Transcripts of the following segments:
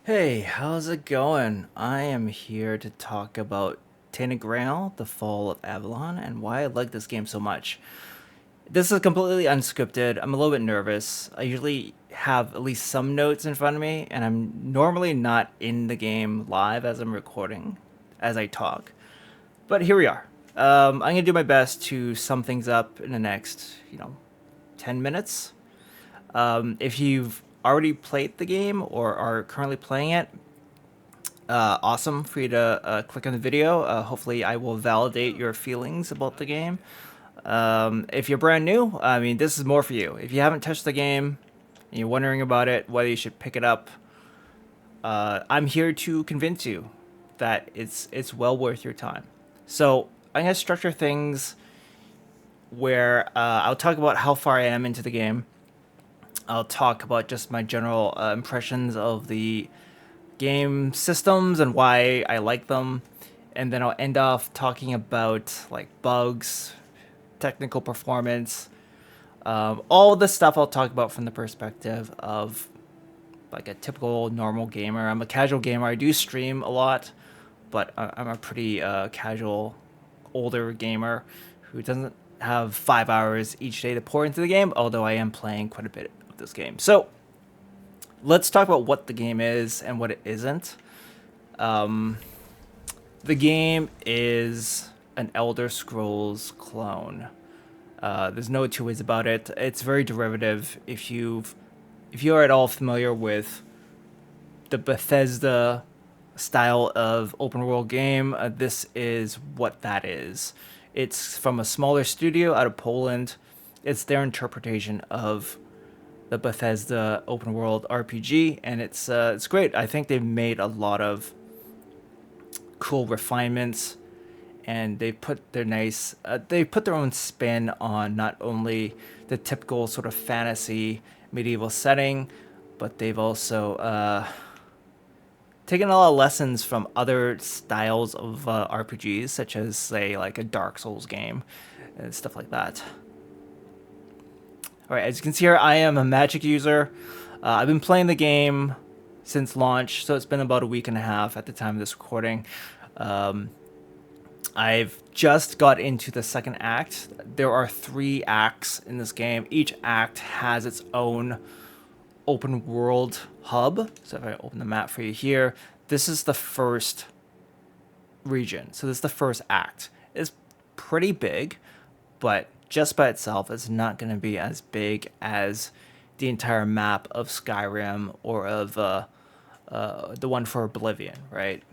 Hey, how's it going? I am here to talk about Tainted Grail, The Fall of Avalon, and why I like this game so much. This is completely unscripted. I'm a little bit nervous. I usually have at least some notes in front of me, and I'm normally not in the game live as I'm recording, as I talk. But here we are. I'm gonna do my best to sum things up in the next, 10 minutes. If you've already played the game or are currently playing it, awesome for you to click on the video. Hopefully, I will validate your feelings about the game. If you're brand new, I mean, this is more for you. If you haven't touched the game and you're wondering about it, whether you should pick it up, I'm here to convince you that it's well worth your time. So I'm gonna structure things where I'll talk about how far I am into the game. I'll talk about just my general impressions of the game systems and why I like them. And then I'll end off talking about like bugs, technical performance, all the stuff I'll talk about from the perspective of like a typical normal gamer. I'm a casual gamer. I do stream a lot, but I'm a pretty casual, older gamer who doesn't have 5 hours each day to pour into the game, although I am playing quite a bit of this game. So let's talk about what the game is and what it isn't. The game is an Elder Scrolls clone. There's no two ways about it. It's very derivative. If you are at all familiar with the Bethesda style of open world game, this is what that is. It's from a smaller studio out of Poland. It's their interpretation of the Bethesda open world RPG, and it's great. I think they've made a lot of cool refinements, and they put their own spin on not only the typical sort of fantasy medieval setting, but they've also taken a lot of lessons from other styles of RPGs, such as say like a Dark Souls game and stuff like that. All right, as you can see here, I am a Magic user. I've been playing the game since launch, so it's been about a week and a half at the time of this recording. I've just got into the second act. There are 3 acts in this game. Each act has its own open world hub. So if I open the map for you here, this is the first region. So this is the first act. It's pretty big, but just by itself, it's not going to be as big as the entire map of Skyrim or of the one for Oblivion, right?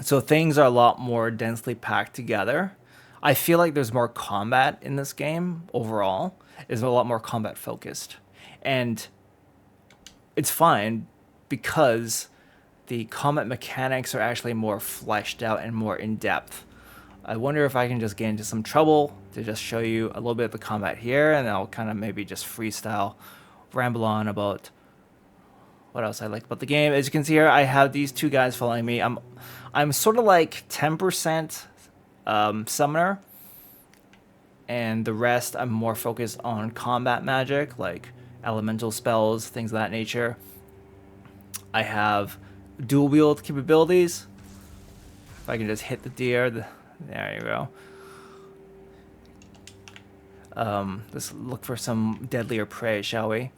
So things are a lot more densely packed together. I feel like there's more combat in this game overall. It's a lot more combat focused. And it's fine because the combat mechanics are actually more fleshed out and more in depth. I wonder if I can just get into some trouble to just show you a little bit of the combat here, and I'll kind of maybe just freestyle, ramble on about what else I like about the game. As you can see here, I have these 2 guys following me. I'm sort of like 10% summoner, and the rest I'm more focused on combat magic, like elemental spells, things of that nature. I have dual wield capabilities. If I can just hit the deer, there you go. Let's look for some deadlier prey, shall we?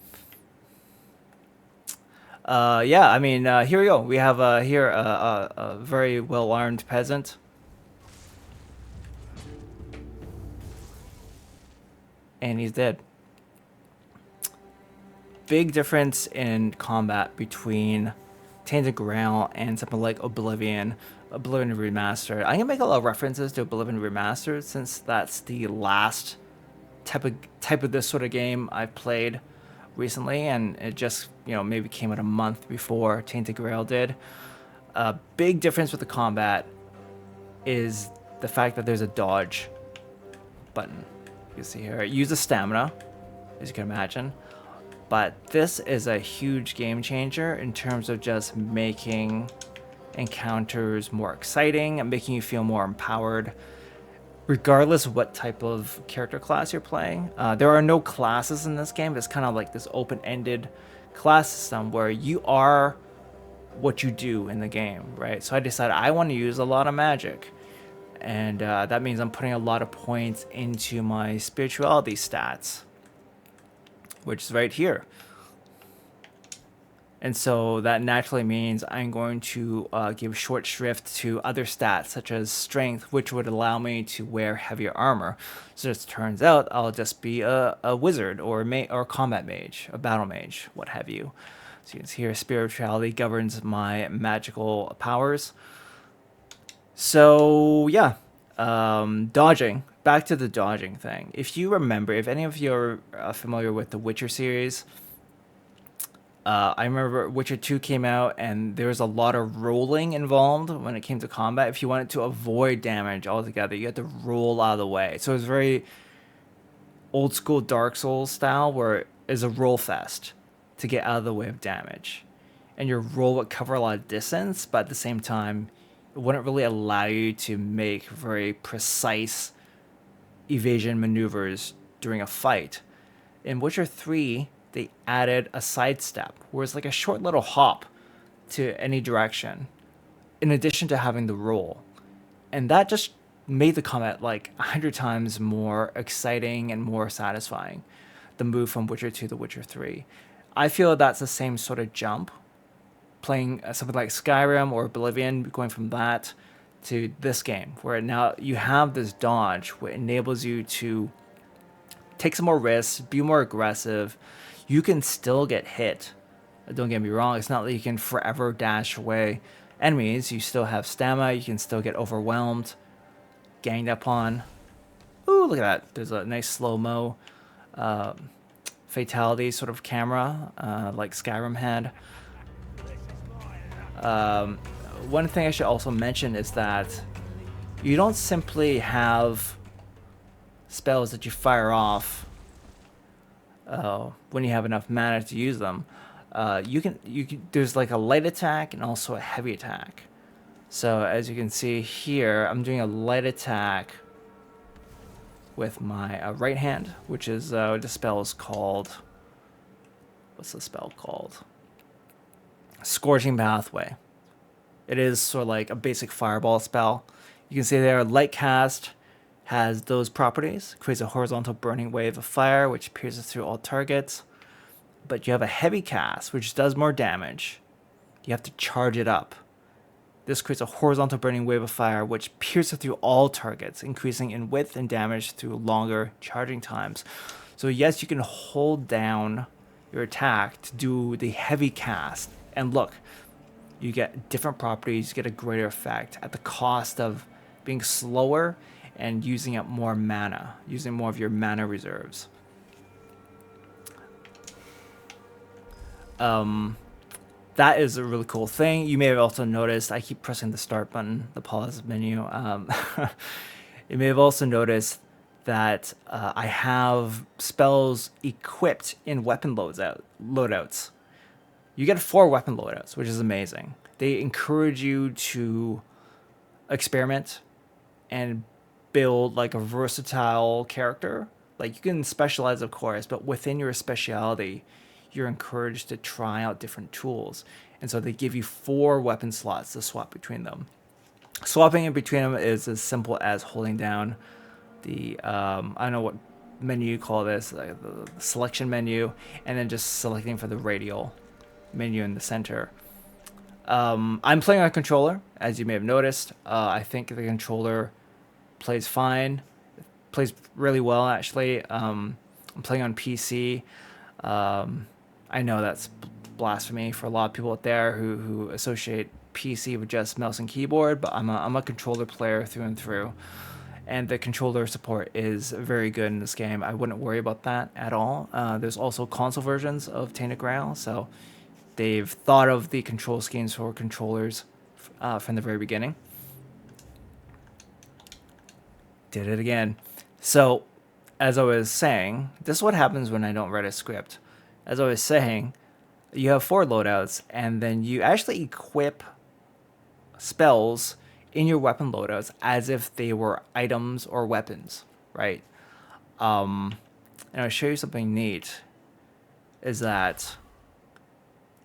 Yeah, I mean, here we go. We have here a very well-armed peasant. And he's dead. Big difference in combat between Tainted Grail and something like Oblivion Remastered. I'm gonna make a lot of references to Oblivion Remastered since that's the last type of this sort of game I've played recently, and it just maybe came out a month before Tainted Grail did. A big difference with the combat is the fact that there's a dodge button. You see here, it uses stamina, as you can imagine. But this is a huge game changer in terms of just making encounters more exciting and making you feel more empowered, regardless of what type of character class you're playing. There are no classes in this game. It's kind of like this open-ended class system where you are what you do in the game, right? So I decided I want to use a lot of magic, and that means I'm putting a lot of points into my spirituality stats, which is right here. And so that naturally means I'm going to give short shrift to other stats such as strength, which would allow me to wear heavier armor. So it turns out I'll just be a wizard or or a combat mage, a battle mage, what have you. So you can see here spirituality governs my magical powers. So yeah, dodging. Back to the dodging thing. If you remember, if any of you are familiar with the Witcher series, I remember Witcher 2 came out and there was a lot of rolling involved when it came to combat. If you wanted to avoid damage altogether, you had to roll out of the way. So it was very old school Dark Souls style where it is a roll fest to get out of the way of damage. And your roll would cover a lot of distance, but at the same time, it wouldn't really allow you to make very precise evasion maneuvers during a fight. In Witcher 3, they added a sidestep, where it's like a short little hop to any direction, in addition to having the roll. And that just made the combat like 100 times more exciting and more satisfying. The move from Witcher 2 to Witcher 3. I feel that's the same sort of jump, playing something like Skyrim or Oblivion, going from that to this game, where now you have this dodge, which enables you to take some more risks, be more aggressive. You can still get hit. Don't get me wrong, it's not that you can forever dash away enemies. You still have stamina, you can still get overwhelmed, ganged up on. Ooh, look at that. There's a nice slow-mo fatality sort of camera, like Skyrim had. One thing I should also mention is that you don't simply have spells that you fire off when you have enough mana to use them. You can there's like a light attack and also a heavy attack. So as you can see here, I'm doing a light attack with my right hand, which is the spell is called, what's the spell called? Scorching Pathway. It is sort of like a basic fireball spell. You can see there, light cast has those properties, creates a horizontal burning wave of fire which pierces through all targets. But you have a heavy cast which does more damage. You have to charge it up. This creates a horizontal burning wave of fire which pierces through all targets, increasing in width and damage through longer charging times. So yes, you can hold down your attack to do the heavy cast. And look, you get different properties, you get a greater effect at the cost of being slower and using up more mana, using more of your mana reserves. That is a really cool thing. You may have also noticed, I keep pressing the start button, the pause menu. You may have also noticed that I have spells equipped in weapon loadouts. You get 4 weapon loadouts, which is amazing. They encourage you to experiment and build like a versatile character. Like you can specialize, of course, but within your speciality, you're encouraged to try out different tools. And so they give you 4 weapon slots to swap between them. Swapping in between them is as simple as holding down the, I don't know what menu you call this, like the selection menu, and then just selecting for the radial menu in the center. I'm playing on a controller, as you may have noticed. I think the controller plays fine. It plays really well, actually. I'm playing on PC. I know that's blasphemy for a lot of people out there who associate PC with just mouse and keyboard, but I'm a controller player through and through. And the controller support is very good in this game. I wouldn't worry about that at all. There's also console versions of Tainted Grail, so they've thought of the control schemes for controllers from the very beginning. Did it again. So, as I was saying, this is what happens when I don't write a script. As I was saying, you have 4 loadouts, and then you actually equip spells in your weapon loadouts as if they were items or weapons, right? And I'll show you something neat, is that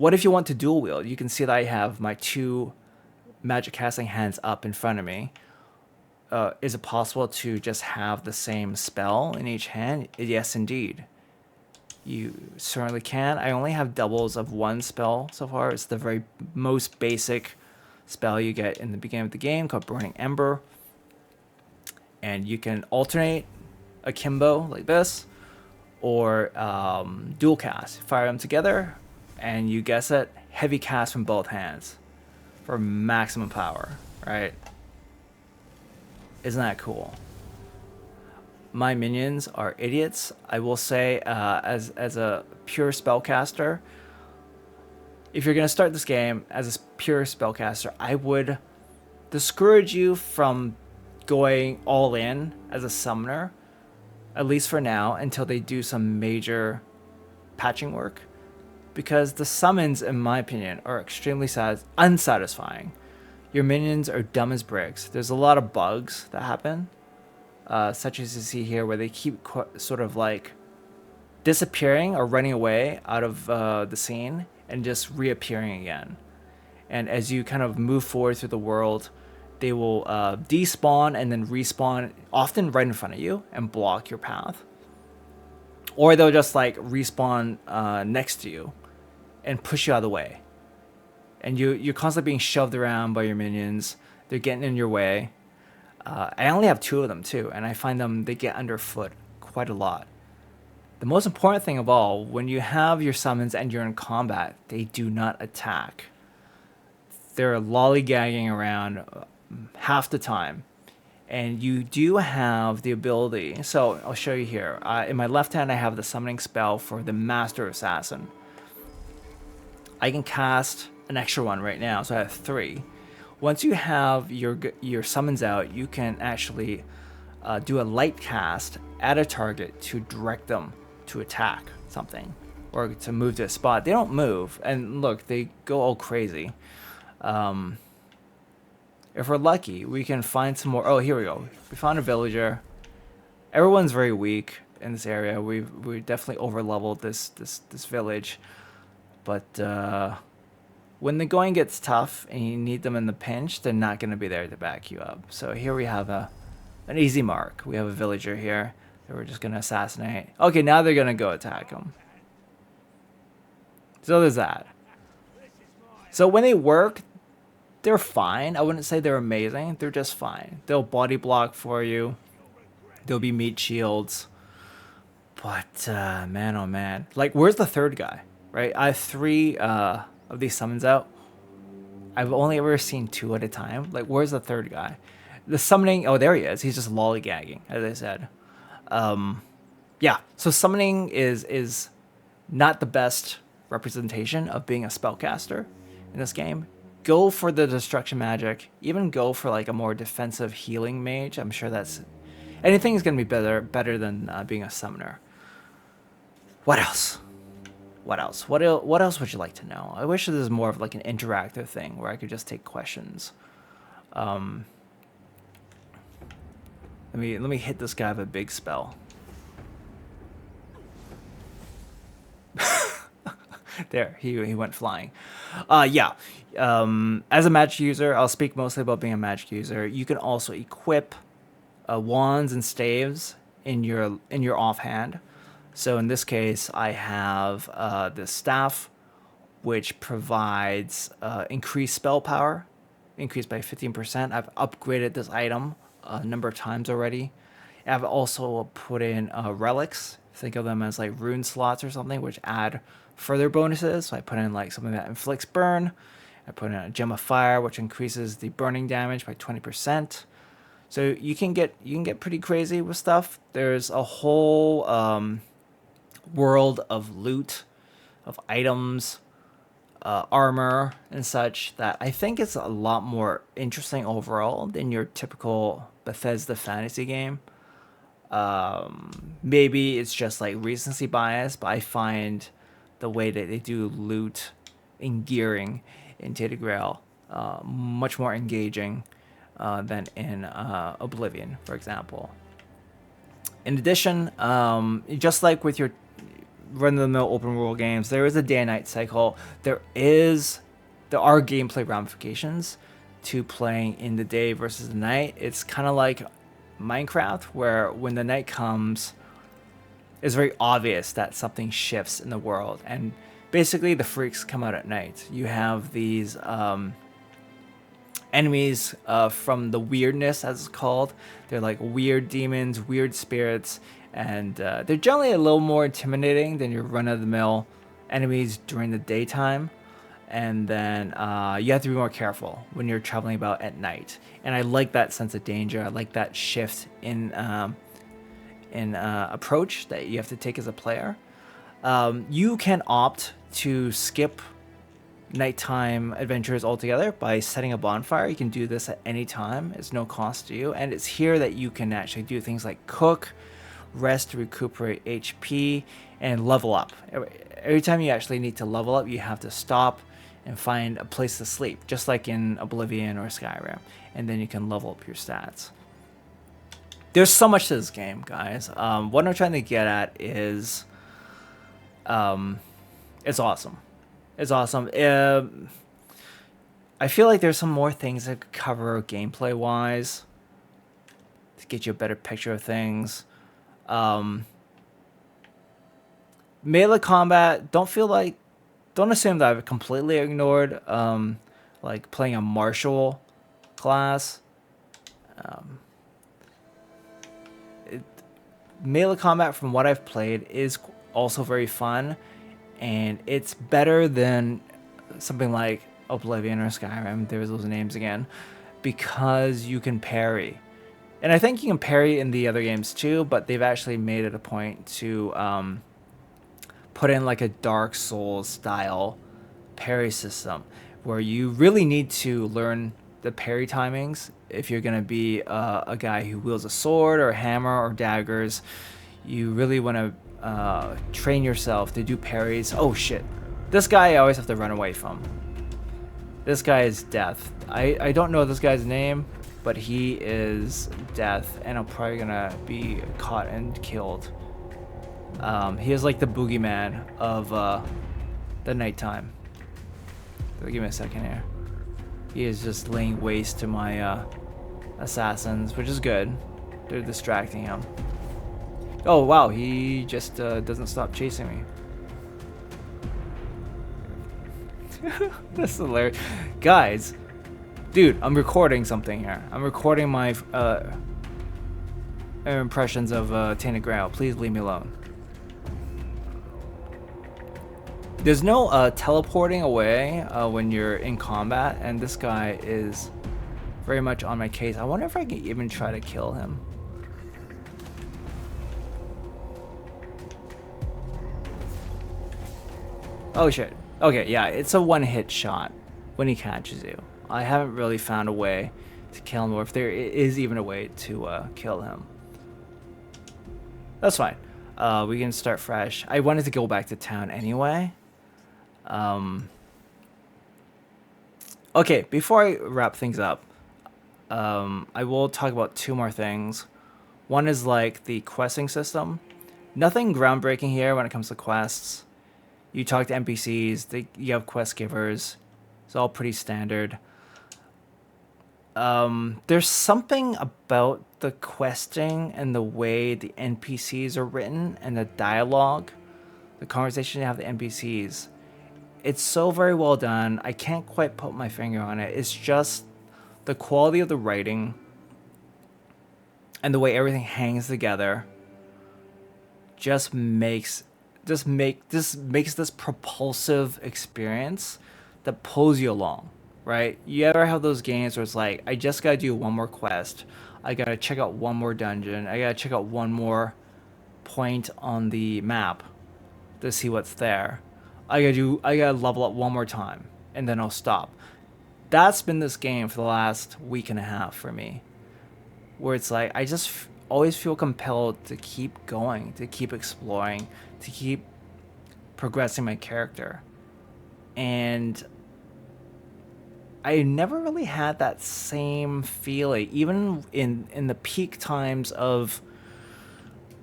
What if you want to dual wield? You can see that I have my two magic casting hands up in front of me. Is it possible to just have the same spell in each hand? Yes, indeed. You certainly can. I only have doubles of one spell so far. It's the very most basic spell you get in the beginning of the game called Burning Ember. And you can alternate akimbo like this, or dual cast. Fire them together, and you guess it, heavy cast from both hands for maximum power, right? Isn't that cool? My minions are idiots. I will say, as a pure spellcaster, if you're gonna start this game as a pure spellcaster, I would discourage you from going all in as a summoner, at least for now, until they do some major patching work, because the summons, in my opinion, are extremely unsatisfying. Your minions are dumb as bricks. There's a lot of bugs that happen. Such as you see here, where they keep sort of like disappearing or running away out of the scene and just reappearing again. And as you kind of move forward through the world, they will despawn and then respawn, often right in front of you, and block your path. Or they'll just like respawn next to you and push you out of the way. And you're constantly being shoved around by your minions. They're getting in your way. I only have two of them too, and I find they get underfoot quite a lot. The most important thing of all, when you have your summons and you're in combat, they do not attack. They're lollygagging around half the time. And you do have the ability, so I'll show you here. In my left hand, I have the summoning spell for the Master Assassin. I can cast an extra one right now, so I have 3. Once you have your summons out, you can actually do a light cast at a target to direct them to attack something or to move to a spot. They don't move, and look, they go all crazy. If we're lucky, we can find some more. Oh, here we go. We found a villager. Everyone's very weak in this area. We definitely over-leveled this village, but when the going gets tough and you need them in the pinch, they're not going to be there to back you up. So here we have an easy mark. We have a villager here that we're just going to assassinate. Okay, now they're going to go attack him. So there's that. So when they work, they're fine. I wouldn't say they're amazing. They're just fine. They'll body block for you. There'll be meat shields. But, man, oh man. Like, where's the third guy, right? I have 3... of these summons out. I've only ever seen 2 at a time. Like, where's the third guy? The summoning, oh, there he is. He's just lollygagging, as I said. Yeah, so summoning is not the best representation of being a spellcaster in this game. Go for the destruction magic. Even go for like a more defensive healing mage. I'm sure anything is going to be better than being a summoner. What else? What else would you like to know? I wish this was more of like an interactive thing where I could just take questions. Let me hit this guy with a big spell. There, he went flying. Yeah. As a magic user, I'll speak mostly about being a magic user. You can also equip wands and staves in your offhand. So in this case, I have the staff, which provides increased spell power, increased by 15%. I've upgraded this item a number of times already. I've also put in relics. Think of them as like rune slots or something, which add further bonuses. So I put in like something that inflicts burn. I put in a gem of fire, which increases the burning damage by 20%. So you can get pretty crazy with stuff. There's a whole world of loot, of items, armor and such that I think is a lot more interesting overall than your typical Bethesda fantasy game. Maybe it's just like recency bias, but I find the way that they do loot and gearing in Tainted Grail much more engaging than in Oblivion, for example. In addition, just like with your run-of-the-mill open world games, there is a day and night cycle. There are gameplay ramifications to playing in the day versus the night. It's kind of like Minecraft, where when the night comes, it's very obvious that something shifts in the world, and basically the freaks come out at night. You have these enemies from the weirdness, as it's called. They're like weird demons, weird spirits, and they're generally a little more intimidating than your run-of-the-mill enemies during the daytime. And then you have to be more careful when you're traveling about at night. And I like that sense of danger. I like that shift in approach that you have to take as a player. You can opt to skip nighttime adventures altogether by setting a bonfire. You can do this at any time. It's no cost to you. And it's here that you can actually do things like cook, rest to recuperate HP, and level up. Every time you actually need to level up, you have to stop and find a place to sleep, just like in Oblivion or Skyrim, and then you can level up your stats. There's so much to this game, guys. What I'm trying to get at is, it's awesome. It's awesome. I feel like there's some more things I could cover gameplay-wise to get you a better picture of things. Melee combat, don't assume that I've completely ignored like playing a martial class. Melee combat, from what I've played, is also very fun, and it's better than something like Oblivion or Skyrim. There's those names again, because you can parry. And I think you can parry in the other games too, but they've actually made it a point to put in like a Dark Souls style parry system, where you really need to learn the parry timings if you're going to be a guy who wields a sword or a hammer or daggers. You really want to train yourself to do parries. Oh shit, this guy I always have to run away from. This guy is death. I don't know this guy's name, but he is death, and I'm probably gonna be caught and killed. He is like the Boogeyman of the nighttime. Give me a second here. He is just laying waste to my assassins, which is good. They're distracting him. Oh wow, he just doesn't stop chasing me. That's hilarious. Guys, dude, I'm recording something here. I'm recording my impressions of Tainted Grail. Please leave me alone. There's no teleporting away when you're in combat, and this guy is very much on my case. I wonder if I can even try to kill him. Oh shit. Okay, yeah, it's a one-hit shot when he catches you. I haven't really found a way to kill him, or if there is even a way to kill him. That's fine. We can start fresh. I wanted to go back to town anyway. Okay, before I wrap things up, I will talk about two more things. One is like the questing system. Nothing groundbreaking here when it comes to quests. You talk to NPCs, you have quest givers. It's all pretty standard. There's something about the questing and the way the NPCs are written and the dialogue, the conversation you have with the NPCs. It's so very well done. I can't quite put my finger on it. It's just the quality of the writing and the way everything hangs together just makes this propulsive experience that pulls you along, right? You ever have those games where it's like, I just gotta do one more quest, I gotta check out one more dungeon, I gotta check out one more point on the map to see what's there, I gotta level up one more time, and then I'll stop. That's been this game for the last week and a half for me, where it's like I just always feel compelled to keep going, to keep exploring, to keep progressing my character. And I never really had that same feeling, even in the peak times of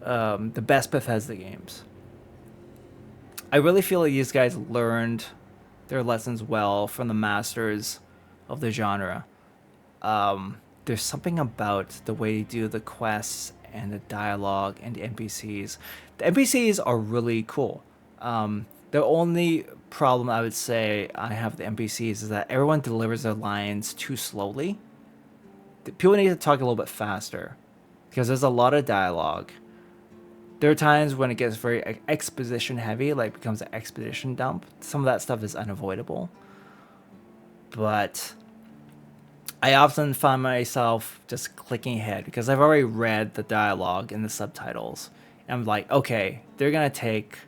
the best Bethesda games. I really feel like these guys learned their lessons well from the masters of the genre. There's something about the way they do the quests and the dialogue and the NPCs. The NPCs are really cool. The only problem I would say I have with the NPCs is that everyone delivers their lines too slowly. People need to talk a little bit faster because there's a lot of dialogue. There are times when it gets very exposition heavy, like becomes an exposition dump. Some of that stuff is unavoidable, but I often find myself just clicking ahead because I've already read the dialogue and the subtitles. And I'm like, okay, they're gonna take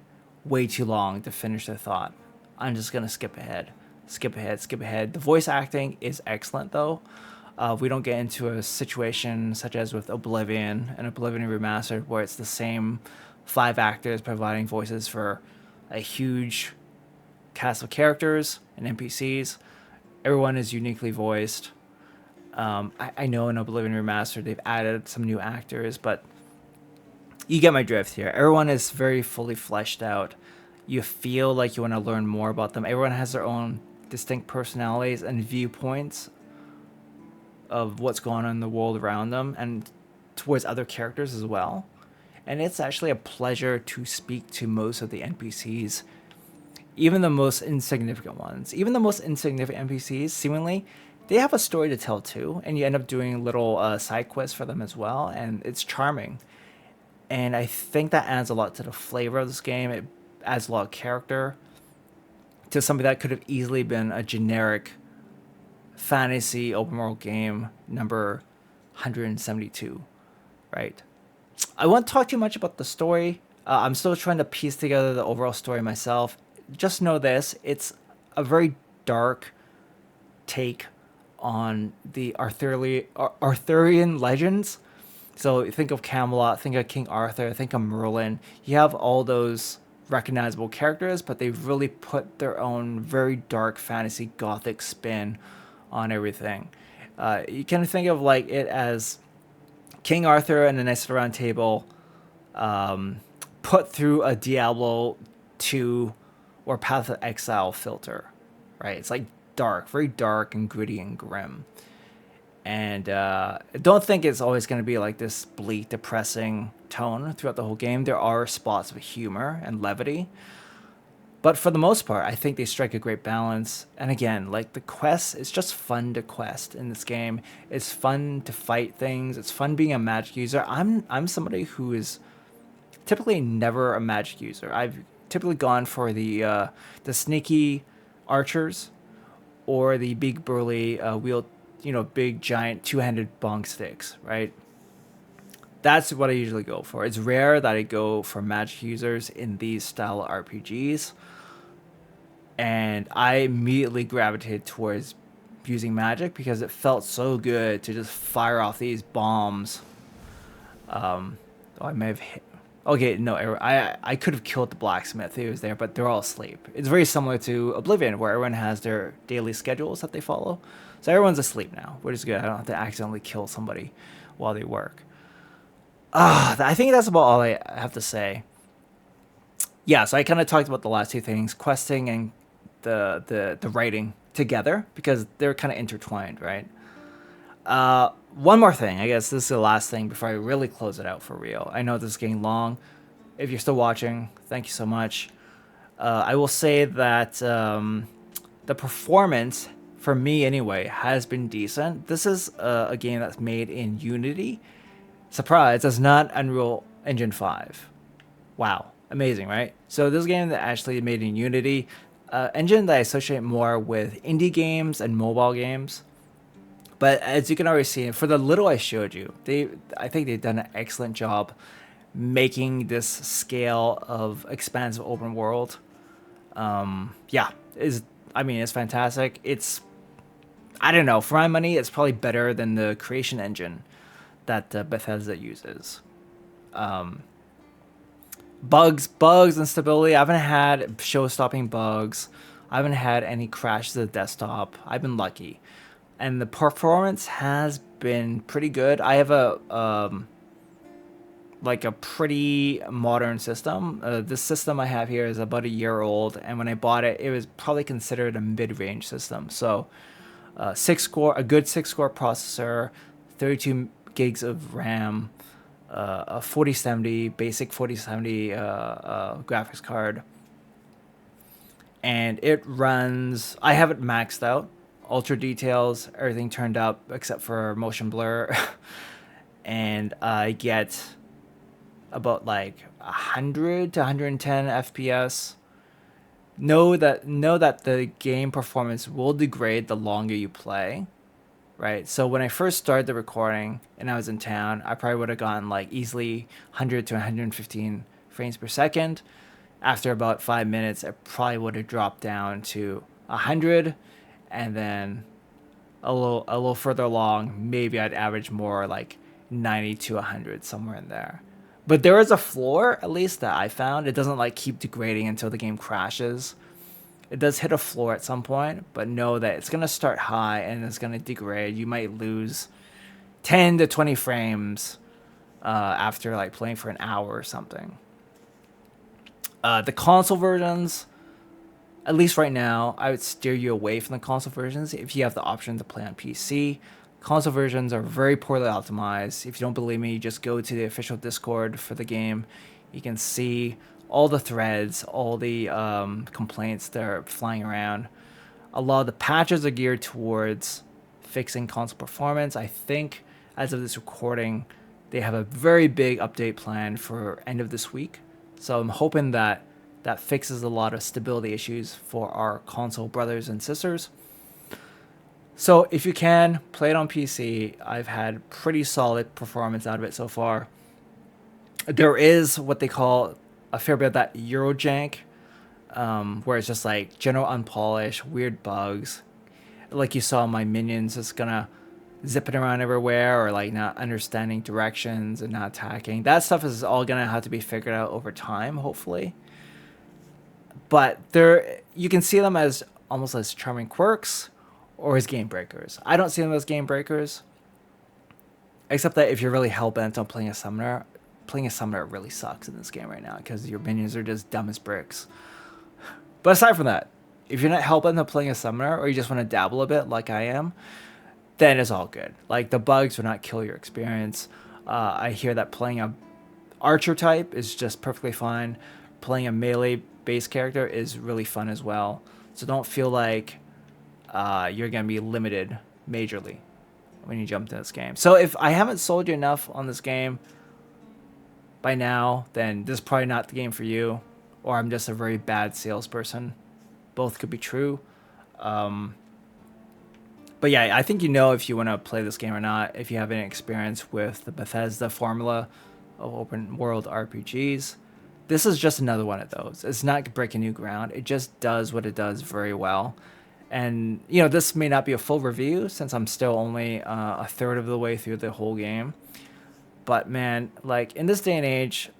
way too long to finish their thought. I'm just gonna skip ahead, skip ahead, skip ahead. The voice acting is excellent though. We don't get into a situation such as with Oblivion and Oblivion Remastered, where it's the same 5 actors providing voices for a huge cast of characters and NPCs. Everyone is uniquely voiced. I know in Oblivion Remastered they've added some new actors, but you get my drift here. Everyone is very fully fleshed out. You feel like you want to learn more about them. Everyone has their own distinct personalities and viewpoints of what's going on in the world around them and towards other characters as well. And it's actually a pleasure to speak to most of the NPCs, even the most insignificant ones. Even the most insignificant NPCs, seemingly, they have a story to tell too, and you end up doing little side quests for them as well, and it's charming. And I think that adds a lot to the flavor of this game. It adds a lot of character to something that could have easily been a generic fantasy open world game number 172, right? I won't talk too much about the story. I'm still trying to piece together the overall story myself. Just know this, it's a very dark take on the Arthurian legends. So think of Camelot, think of King Arthur, think of Merlin. You have all those recognizable characters, but they've really put their own very dark fantasy gothic spin on everything. You can think of like it as King Arthur and the Knights of the Round Table put through a Diablo 2 or Path of Exile filter, right? It's like dark, very dark and gritty and grim. And don't think it's always going to be like this bleak, depressing tone throughout the whole game. There are spots of humor and levity. But for the most part, I think they strike a great balance. And again, like the quests, it's just fun to quest in this game. It's fun to fight things. It's fun being a magic user. I'm somebody who is typically never a magic user. I've typically gone for the sneaky archers or the big burly wield, big giant two-handed bong sticks, right? That's what I usually go for. It's rare that I go for magic users in these style of RPGs. And I immediately gravitated towards using magic because it felt so good to just fire off these bombs. I may have hit. Okay, no, I could have killed the blacksmith. He was there, but they're all asleep. It's very similar to Oblivion, where everyone has their daily schedules that they follow. So everyone's asleep now, which is good. I don't have to accidentally kill somebody while they work. I think that's about all I have to say. Yeah, so I kind of talked about the last two things, questing and the writing together, because they're kind of intertwined, right? One more thing, I guess this is the last thing before I really close it out for real. I know this is getting long. If you're still watching, thank you so much. I will say that the performance, for me anyway, has been decent. This is a game that's made in Unity. Surprise, that's not Unreal Engine 5. Wow, amazing, right? So this game that actually made in Unity, engine that I associate more with indie games and mobile games. But as you can already see, for the little I showed you, I think they've done an excellent job making this scale of expansive open world. It's fantastic. I don't know, for my money, it's probably better than the creation engine that Bethesda uses. Bugs and stability. I haven't had show-stopping bugs. I haven't had any crashes of the desktop. I've been lucky. And the performance has been pretty good. I have a like a pretty modern system. This system I have here is about a year old, and when I bought it, it was probably considered a mid-range system. So, a good 6 core processor, 32 gigs of RAM, a 4070 basic 4070 graphics card, and it runs. I have it maxed out, ultra details, everything turned up except for motion blur, and I get about like 100 to 110 FPS. Know that the game performance will degrade the longer you play, right? So when I first started the recording and I was in town, I probably would have gotten like easily 100 to 115 frames per second. After about 5 minutes, it probably would have dropped down to 100, and then a little further along, maybe I'd average more like 90 to 100, somewhere in there. But there is a floor, at least that I found. It doesn't like keep degrading until the game crashes. It does hit a floor at some point, but know that it's gonna start high and it's gonna degrade. You might lose 10 to 20 frames after like playing for an hour or something. The console versions, at least right now, I would steer you away from the console versions if you have the option to play on PC. Console versions are very poorly optimized. If you don't believe me, just go to the official Discord for the game. You can see all the threads, all the complaints that are flying around. A lot of the patches are geared towards fixing console performance. I think as of this recording, they have a very big update plan for end of this week. So I'm hoping that that fixes a lot of stability issues for our console brothers and sisters. So if you can, play it on PC. I've had pretty solid performance out of it so far. There is what they call a fair bit of that Eurojank, where it's just like general unpolished, weird bugs. Like you saw my minions just gonna zipping around everywhere, or like not understanding directions and not attacking. That stuff is all gonna have to be figured out over time, hopefully. But you can see them as almost as charming quirks or as game breakers. I don't see them as game breakers, except that if you're really hell-bent on playing a summoner really sucks in this game right now because your minions are just dumb as bricks. But aside from that, if you're not hell-bent on playing a summoner, or you just want to dabble a bit like I am, then it's all good. Like, the bugs will not kill your experience. I hear that playing a archer type is just perfectly fine. Playing a melee base character is really fun as well. So don't feel like you're going to be limited majorly when you jump into this game. So if I haven't sold you enough on this game by now, then this is probably not the game for you, or I'm just a very bad salesperson. Both could be true. But yeah, I think you know if you want to play this game or not, if you have any experience with the Bethesda formula of open world RPGs. This is just another one of those. It's not breaking new ground. It just does what it does very well. And, you know, this may not be a full review since I'm still only a third of the way through the whole game. But man, like, in this day and age,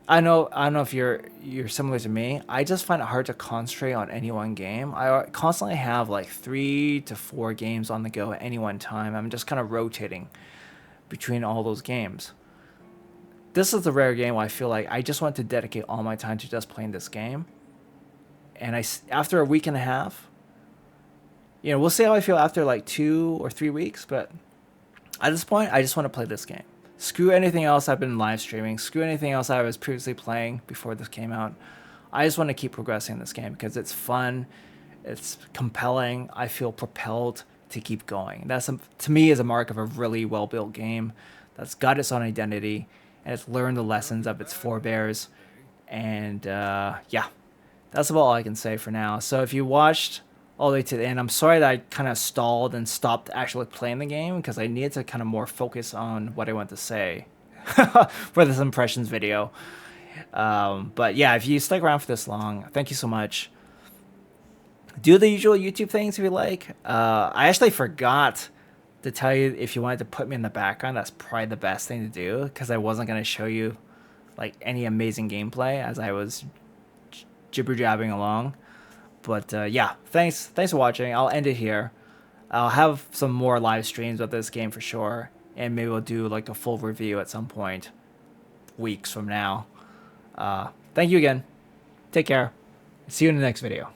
I don't know if you're similar to me. I just find it hard to concentrate on any one game. I constantly have like 3 to 4 games on the go at any one time. I'm just kind of rotating between all those games. This is the rare game where I feel like I just want to dedicate all my time to just playing this game. And after a week and a half, you know, we'll see how I feel after like 2 or 3 weeks. But at this point, I just want to play this game. Screw anything else I've been live streaming. Screw anything else I was previously playing before this came out. I just want to keep progressing this game because it's fun. It's compelling. I feel propelled to keep going. That's, to me, is a mark of a really well-built game that's got its own identity and it's learned the lessons of its forebears. And yeah, that's about all I can say for now. So if you watched all the way to the end, I'm sorry that I kind of stalled and stopped actually playing the game because I needed to kind of more focus on what I want to say for this impressions video. But yeah, if you stuck around for this long, thank you so much. Do the usual YouTube things if you like. I actually forgot to tell you if you wanted to put me in the background. That's probably the best thing to do because I wasn't going to show you like any amazing gameplay as I was jibber-jabbing along. But yeah, thanks for watching. I'll end it here. I'll have some more live streams of this game for sure, and maybe we'll do like a full review at some point weeks from now. Thank you again. Take care. See you in the next video.